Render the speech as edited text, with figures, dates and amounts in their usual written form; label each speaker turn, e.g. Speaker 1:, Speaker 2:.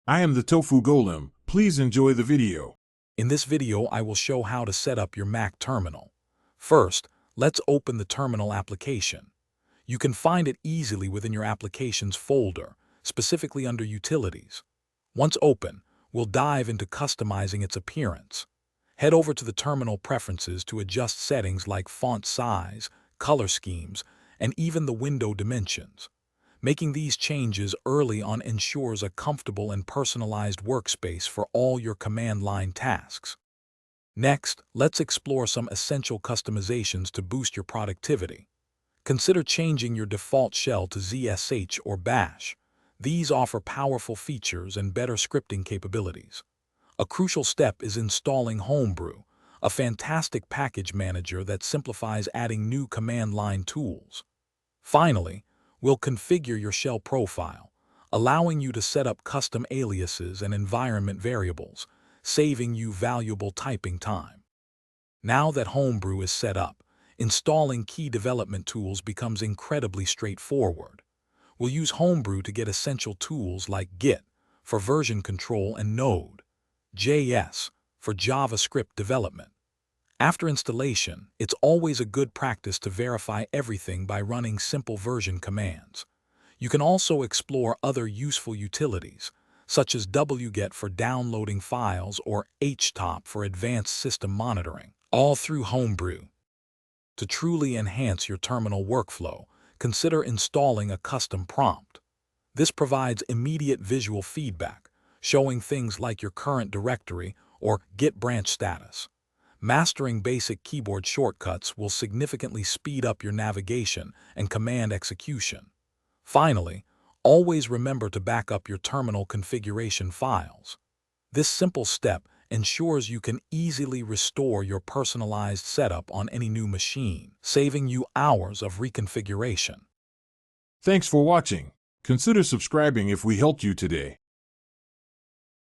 Speaker 1: I am the Tofu Golem. Please enjoy the video.
Speaker 2: In this video, I will show how to set up your Mac terminal. First, let's open the terminal application. You can find it easily within your Applications folder, specifically under Utilities. Once open, we'll dive into customizing its appearance. Head over to the terminal preferences to adjust settings like font size, color schemes, and even the window dimensions. Making these changes early on ensures a comfortable and personalized workspace for all your command line tasks. Next, let's explore some essential customizations to boost your productivity. Consider changing your default shell to ZSH or Bash. These offer powerful features and better scripting capabilities. A crucial step is installing Homebrew, a fantastic package manager that simplifies adding new command line tools. Finally, we'll configure your shell profile, allowing you to set up custom aliases and environment variables, saving you valuable typing time. Now that Homebrew is set up, installing key development tools becomes incredibly straightforward. We'll use Homebrew to get essential tools like Git for version control and Node.js for JavaScript development. After installation, it's always a good practice to verify everything by running simple version commands. You can also explore other useful utilities, such as wget for downloading files or htop for advanced system monitoring, all through Homebrew. To truly enhance your terminal workflow, consider installing a custom prompt. This provides immediate visual feedback, showing things like your current directory or Git branch status. Mastering basic keyboard shortcuts will significantly speed up your navigation and command execution. Finally, always remember to back up your terminal configuration files. This simple step ensures you can easily restore your personalized setup on any new machine, saving you hours of reconfiguration.
Speaker 1: Thanks for watching. Consider subscribing if we helped you today.